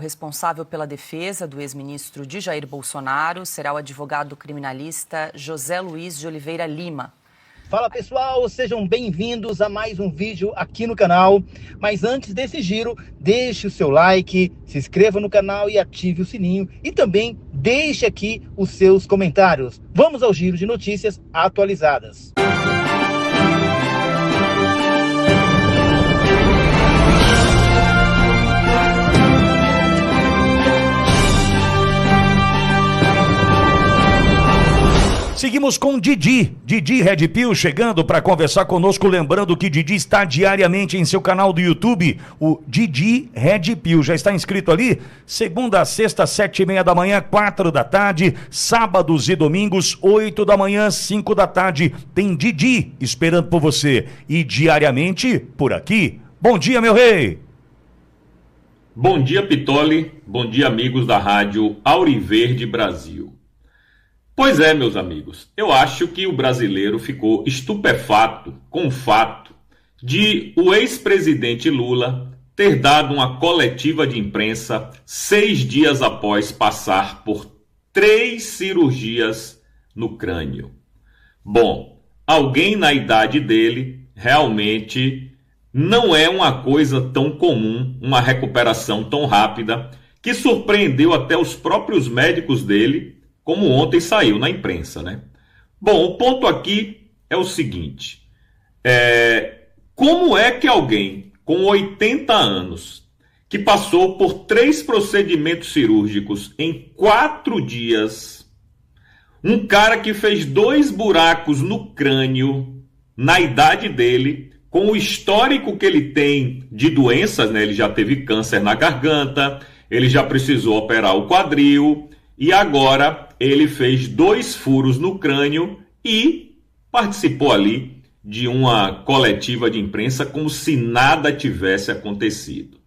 O responsável pela defesa do ex-ministro de Jair Bolsonaro será o advogado criminalista José Luiz de Oliveira Lima. Fala pessoal, sejam bem-vindos a mais um vídeo aqui no canal. Mas antes desse giro, deixe o seu like, se inscreva no canal e ative o sininho. E também deixe aqui os seus comentários. Vamos ao giro de notícias atualizadas. Seguimos com Didi Red Pill chegando para conversar conosco, lembrando que Didi está diariamente em seu canal do YouTube, o Didi Red Pill, já está inscrito ali? Segunda a sexta, 7h30 da manhã, 4 da tarde, sábados e domingos, 8 da manhã, 5 da tarde, tem Didi esperando por você, e diariamente por aqui. Bom dia, meu rei! Bom dia, Pitoli, bom dia, amigos da rádio Auriverde Brasil. Pois é, meus amigos, eu acho que o brasileiro ficou estupefato com o fato de o ex-presidente Lula ter dado uma coletiva de imprensa 6 dias após passar por 3 cirurgias no crânio. Bom, alguém na idade dele realmente não é uma coisa tão comum, uma recuperação tão rápida, que surpreendeu até os próprios médicos dele, como ontem saiu na imprensa, né? Bom, o ponto aqui é o seguinte, como é que alguém com 80 anos, que passou por 3 procedimentos cirúrgicos em 4 dias, um cara que fez 2 buracos no crânio, na idade dele, com o histórico que ele tem de doenças, né? Ele já teve câncer na garganta, ele já precisou operar o quadril, e agora ele fez 2 furos no crânio e participou ali de uma coletiva de imprensa como se nada tivesse acontecido.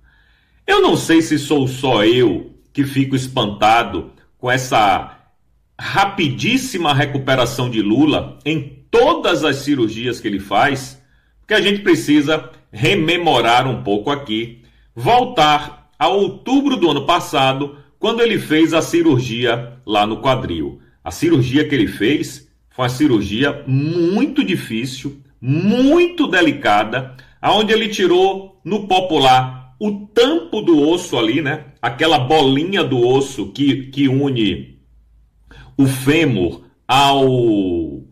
Eu não sei se sou só eu que fico espantado com essa rapidíssima recuperação de Lula em todas as cirurgias que ele faz, porque a gente precisa rememorar um pouco aqui, voltar a outubro do ano passado, quando ele fez a cirurgia lá no quadril. A cirurgia que ele fez foi uma cirurgia muito difícil, muito delicada, onde ele tirou, no popular, o tampo do osso ali, né? Aquela bolinha do osso que une o fêmur ao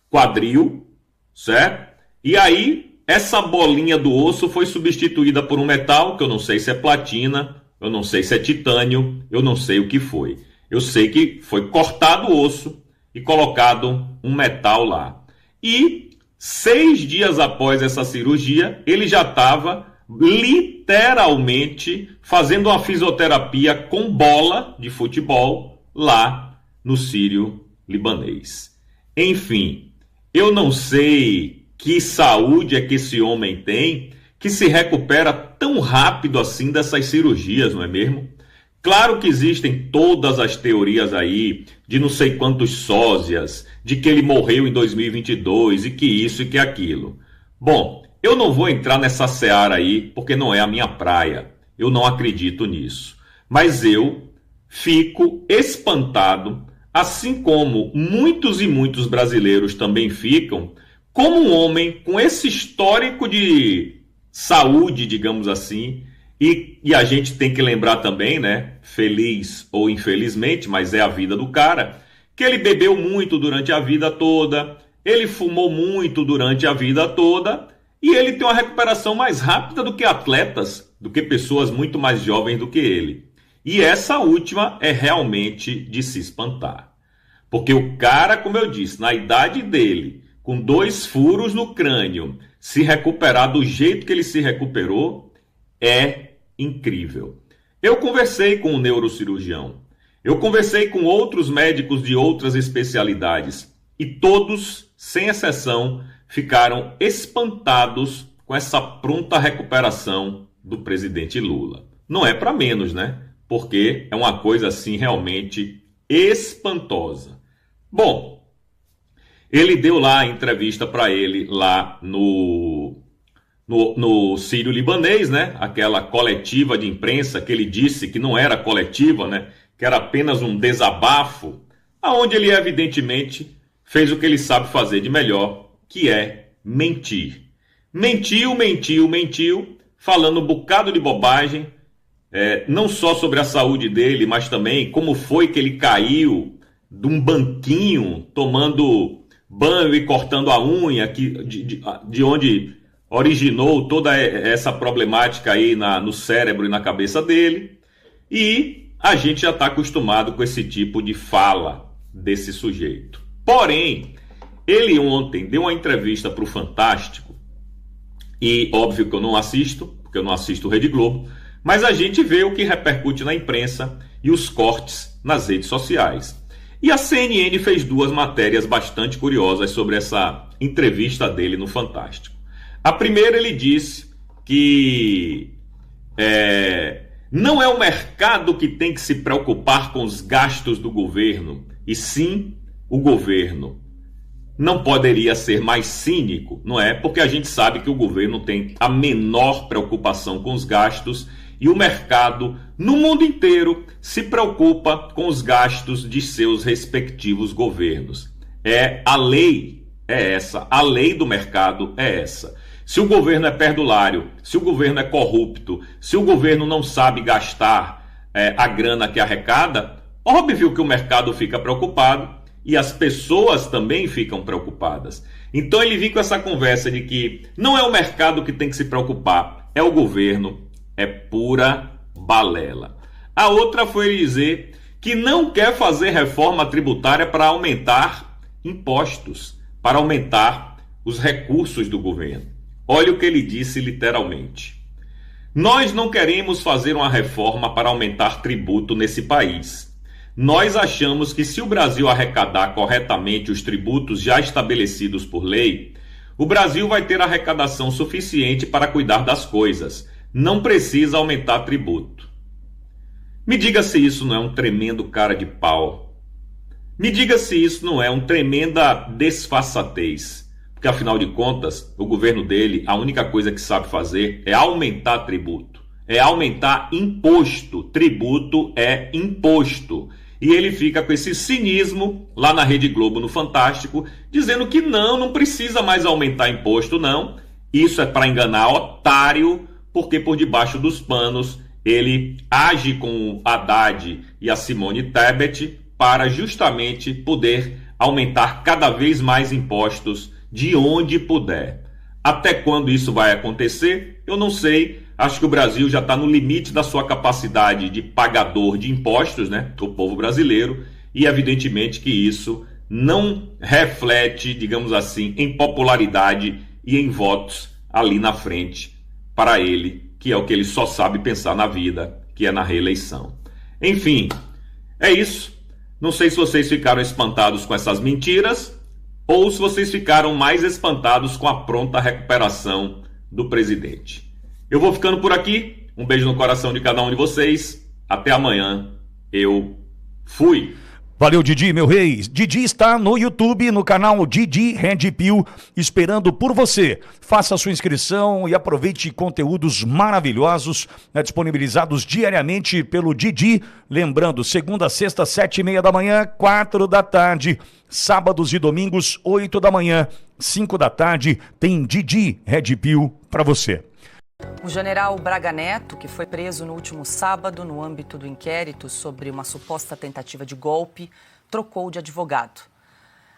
quadril, certo? E aí, essa bolinha do osso foi substituída por um metal, que eu não sei se é platina, eu não sei se é titânio, eu não sei o que foi. Eu sei que foi cortado o osso e colocado um metal lá. E 6 dias após essa cirurgia, ele já estava literalmente fazendo uma fisioterapia com bola de futebol lá no Sírio Libanês. Enfim, eu não sei que saúde é que esse homem tem, que se recupera tão rápido assim dessas cirurgias, não é mesmo? Claro que existem todas as teorias aí, de não sei quantos sósias, de que ele morreu em 2022 e que isso e que aquilo. Bom, eu não vou entrar nessa seara aí, porque não é a minha praia. Eu não acredito nisso. Mas eu fico espantado, assim como muitos e muitos brasileiros também ficam, como um homem com esse histórico de saúde, digamos assim, e a gente tem que lembrar também, né, feliz ou infelizmente, mas é a vida do cara, que ele bebeu muito durante a vida toda, ele fumou muito durante a vida toda, e ele tem uma recuperação mais rápida do que atletas, do que pessoas muito mais jovens do que ele. E essa última é realmente de se espantar. Porque o cara, como eu disse, na idade dele, com 2 furos no crânio, se recuperar do jeito que ele se recuperou, é incrível. Eu conversei com um neurocirurgião, eu conversei com outros médicos de outras especialidades, e todos, sem exceção, ficaram espantados com essa pronta recuperação do presidente Lula. Não é para menos, né? Porque é uma coisa assim realmente espantosa. Bom, ele deu lá a entrevista para ele lá no no Sírio-Libanês, né? Aquela coletiva de imprensa que ele disse que não era coletiva, né? Que era apenas um desabafo, aonde ele evidentemente fez o que ele sabe fazer de melhor, que é mentir. Mentiu, falando um bocado de bobagem, não só sobre a saúde dele, mas também como foi que ele caiu de um banquinho, tomando banho e cortando a unha, de onde originou toda essa problemática aí no cérebro e na cabeça dele. E a gente já está acostumado com esse tipo de fala desse sujeito. Porém, ele ontem deu uma entrevista para o Fantástico, e óbvio que eu não assisto, porque eu não assisto o Rede Globo, mas a gente vê o que repercute na imprensa e os cortes nas redes sociais. E a CNN fez 2 matérias bastante curiosas sobre essa entrevista dele no Fantástico. A primeira, ele disse que não é o mercado que tem que se preocupar com os gastos do governo, e sim o governo. Não poderia ser mais cínico, não é? Porque a gente sabe que o governo tem a menor preocupação com os gastos e o mercado, no mundo inteiro, se preocupa com os gastos de seus respectivos governos. A lei é essa, a lei do mercado é essa. Se o governo é perdulário, se o governo é corrupto, se o governo não sabe gastar a grana que arrecada, óbvio que o mercado fica preocupado e as pessoas também ficam preocupadas. Então ele vem com essa conversa de que não é o mercado que tem que se preocupar, é o governo, é pura balela. A outra foi ele dizer que não quer fazer reforma tributária para aumentar impostos, para aumentar os recursos do governo. Olha o que ele disse literalmente. Nós não queremos fazer uma reforma para aumentar tributo nesse país. Nós achamos que se o Brasil arrecadar corretamente os tributos já estabelecidos por lei, o Brasil vai ter arrecadação suficiente para cuidar das coisas. Não precisa aumentar tributo. Me diga se isso não é um tremendo cara de pau. Me diga se isso não é uma tremenda desfaçatez. Porque, afinal de contas, o governo dele, a única coisa que sabe fazer é aumentar tributo. É aumentar imposto. Tributo é imposto. E ele fica com esse cinismo lá na Rede Globo, no Fantástico, dizendo que não precisa mais aumentar imposto, não. Isso é para enganar otário, porque por debaixo dos panos ele age com o Haddad e a Simone Tebet para justamente poder aumentar cada vez mais impostos de onde puder. Até quando isso vai acontecer, eu não sei. Acho que o Brasil já está no limite da sua capacidade de pagador de impostos, né? O povo brasileiro. E evidentemente que isso não reflete, digamos assim, em popularidade e em votos ali na frente para ele, que é o que ele só sabe pensar na vida, que é na reeleição. Enfim, é isso. Não sei se vocês ficaram espantados com essas mentiras ou se vocês ficaram mais espantados com a pronta recuperação do presidente. Eu vou ficando por aqui. Um beijo no coração de cada um de vocês. Até amanhã. Eu fui. Valeu, Didi, meu rei. Didi está no YouTube, no canal Didi Red Pill, esperando por você. Faça a sua inscrição e aproveite conteúdos maravilhosos, disponibilizados diariamente pelo Didi. Lembrando, segunda, sexta, 7h30 da manhã, 4 da tarde. Sábados e domingos, 8 da manhã, 5 da tarde. Tem Didi Red Pill para você. O general Braga Neto, que foi preso no último sábado no âmbito do inquérito sobre uma suposta tentativa de golpe, trocou de advogado.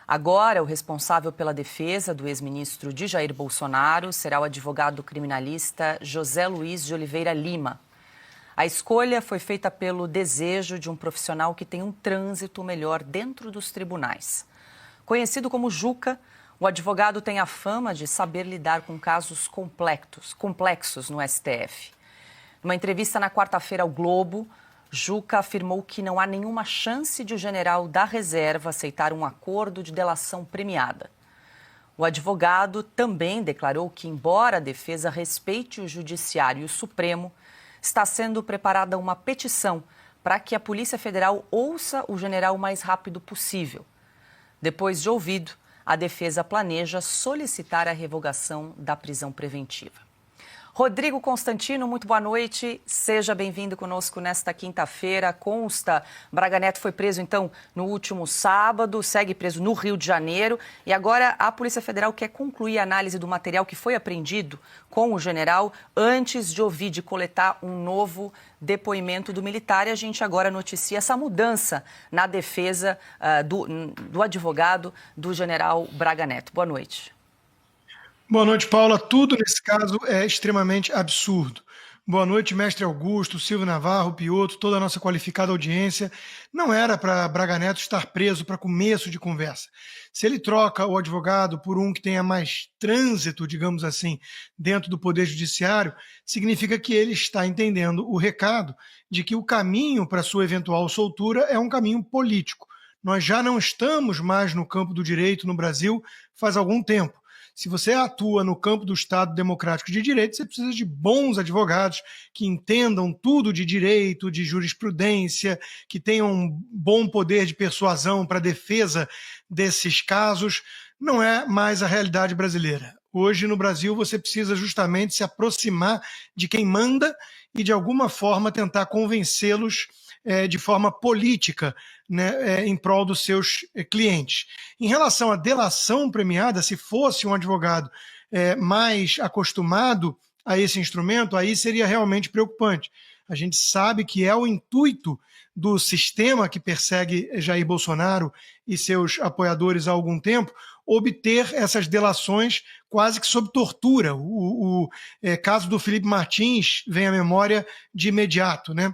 Agora, o responsável pela defesa do ex-ministro de Jair Bolsonaro será o advogado criminalista José Luiz de Oliveira Lima. A escolha foi feita pelo desejo de um profissional que tem um trânsito melhor dentro dos tribunais. Conhecido como Juca, o advogado tem a fama de saber lidar com casos complexos no STF. Numa entrevista na quarta-feira ao Globo, Juca afirmou que não há nenhuma chance de o general da reserva aceitar um acordo de delação premiada. O advogado também declarou que, embora a defesa respeite o Judiciário e o Supremo, está sendo preparada uma petição para que a Polícia Federal ouça o general o mais rápido possível. Depois de ouvido, a defesa planeja solicitar a revogação da prisão preventiva. Rodrigo Constantino, muito boa noite. Seja bem-vindo conosco nesta quinta-feira. Consta, Braga Neto foi preso, então, no último sábado, segue preso no Rio de Janeiro. E agora a Polícia Federal quer concluir a análise do material que foi apreendido com o general antes de ouvir, de coletar um novo depoimento do militar. E a gente agora noticia essa mudança na defesa do advogado do general Braga Neto. Boa noite. Boa noite, Paula. Tudo nesse caso é extremamente absurdo. Boa noite, mestre Augusto, Silvio Navarro, Piotto, toda a nossa qualificada audiência. Não era para Braga Neto estar preso para começo de conversa. Se ele troca o advogado por um que tenha mais trânsito, digamos assim, dentro do Poder Judiciário, significa que ele está entendendo o recado de que o caminho para sua eventual soltura é um caminho político. Nós já não estamos mais no campo do direito no Brasil faz algum tempo. Se você atua no campo do Estado Democrático de Direito, você precisa de bons advogados que entendam tudo de direito, de jurisprudência, que tenham um bom poder de persuasão para a defesa desses casos. Não é mais a realidade brasileira. Hoje, no Brasil, você precisa justamente se aproximar de quem manda e, de alguma forma, tentar convencê-los de forma política, né, em prol dos seus clientes. Em relação à delação premiada, se fosse um advogado mais acostumado a esse instrumento, aí seria realmente preocupante. A gente sabe que é o intuito do sistema que persegue Jair Bolsonaro e seus apoiadores há algum tempo, obter essas delações quase que sob tortura. O caso do Felipe Martins vem à memória de imediato, né?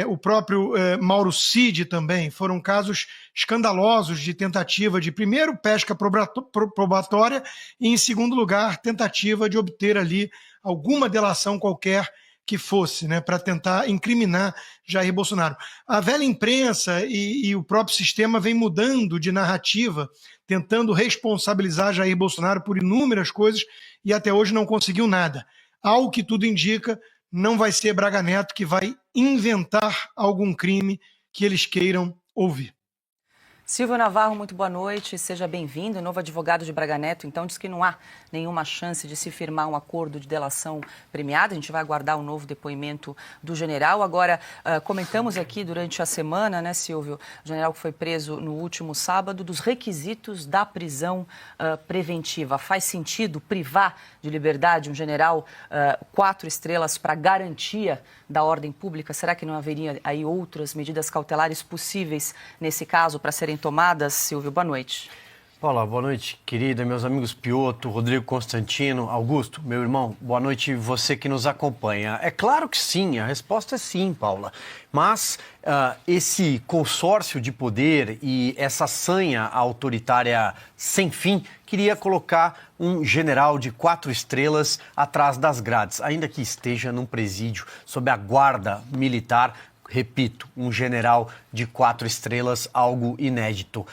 O próprio Mauro Cid também, foram casos escandalosos de tentativa de, primeiro, pesca probatória e, em segundo lugar, tentativa de obter ali alguma delação qualquer que fosse, né, para tentar incriminar Jair Bolsonaro. A velha imprensa e o próprio sistema vem mudando de narrativa, tentando responsabilizar Jair Bolsonaro por inúmeras coisas e até hoje não conseguiu nada. Ao que tudo indica, não vai ser Braga Neto que vai inventar algum crime que eles queiram ouvir. Silvio Navarro, muito boa noite, seja bem-vindo. O novo advogado de Braga Neto, então, diz que não há nenhuma chance de se firmar um acordo de delação premiada. A gente vai aguardar o novo depoimento do general. Agora, comentamos aqui durante a semana, né, Silvio, o general que foi preso no último sábado, dos requisitos da prisão preventiva. Faz sentido privar de liberdade um general 4 estrelas para garantia da ordem pública? Será que não haveria aí outras medidas cautelares possíveis nesse caso para serem tomadas? Silvio, boa noite. Paula, boa noite, querida, meus amigos Piotto, Rodrigo Constantino, Augusto, meu irmão, boa noite, você que nos acompanha. É claro que sim, a resposta é sim, Paula, mas esse consórcio de poder e essa sanha autoritária sem fim queria colocar um general de 4 estrelas atrás das grades, ainda que esteja num presídio sob a guarda militar. Repito, um general de 4 estrelas, algo inédito.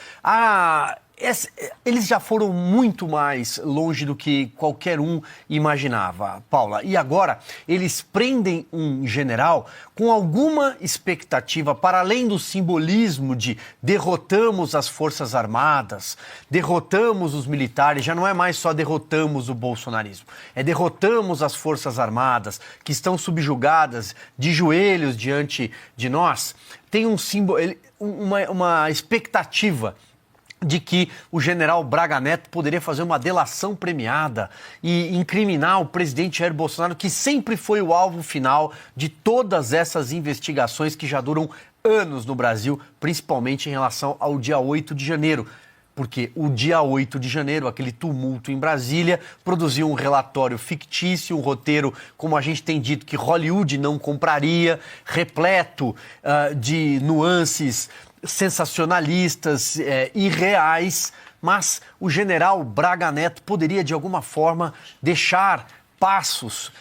Eles já foram muito mais longe do que qualquer um imaginava, Paula. E agora eles prendem um general com alguma expectativa, para além do simbolismo de derrotamos as Forças Armadas, derrotamos os militares, já não é mais só derrotamos o bolsonarismo, é derrotamos as Forças Armadas que estão subjugadas de joelhos diante de nós. Tem um símbolo, uma expectativa de que o general Braga Neto poderia fazer uma delação premiada e incriminar o presidente Jair Bolsonaro, que sempre foi o alvo final de todas essas investigações que já duram anos no Brasil, principalmente em relação ao dia 8 de janeiro. Porque o dia 8 de janeiro, aquele tumulto em Brasília, produziu um relatório fictício, um roteiro, como a gente tem dito, que Hollywood não compraria, repleto de nuances sensacionalistas, irreais, mas o general Braga Neto poderia, de alguma forma, deixar passos,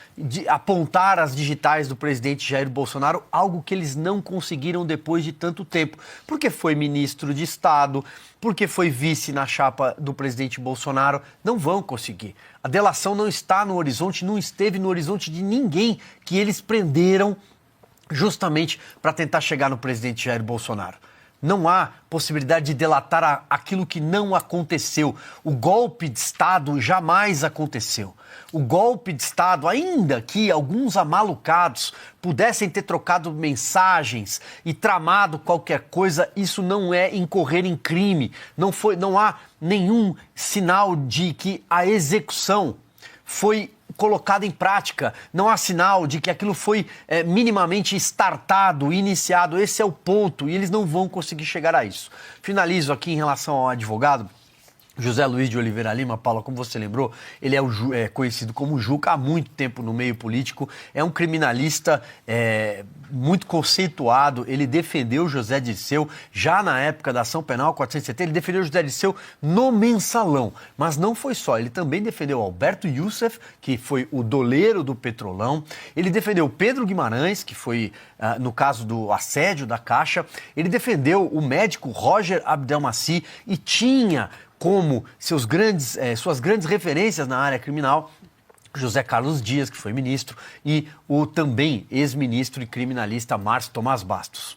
apontar as digitais do presidente Jair Bolsonaro, algo que eles não conseguiram depois de tanto tempo, porque foi ministro de Estado, porque foi vice na chapa do presidente Bolsonaro, não vão conseguir. A delação não está no horizonte, não esteve no horizonte de ninguém que eles prenderam justamente para tentar chegar no presidente Jair Bolsonaro. não há possibilidade de delatar aquilo que não aconteceu. O golpe de Estado jamais aconteceu. O golpe de Estado, ainda que alguns amalucados pudessem ter trocado mensagens e tramado qualquer coisa, isso não é incorrer em crime. Não há nenhum sinal de que a execução foi colocada em prática. Não há sinal de que aquilo foi minimamente startado, iniciado. Esse é o ponto e eles não vão conseguir chegar a isso. Finalizo aqui em relação ao advogado. José Luiz de Oliveira Lima, Paula, como você lembrou, ele é conhecido como Juca há muito tempo no meio político, é um criminalista muito conceituado, ele defendeu José Dirceu já na época da ação penal 470, ele defendeu José Dirceu no Mensalão, mas não foi só, ele também defendeu Alberto Youssef, que foi o doleiro do Petrolão, ele defendeu Pedro Guimarães, que foi no caso do assédio da Caixa, ele defendeu o médico Roger Abdelmaci e tinha como suas grandes referências na área criminal, José Carlos Dias, que foi ministro, e o também ex-ministro e criminalista Márcio Tomás Bastos.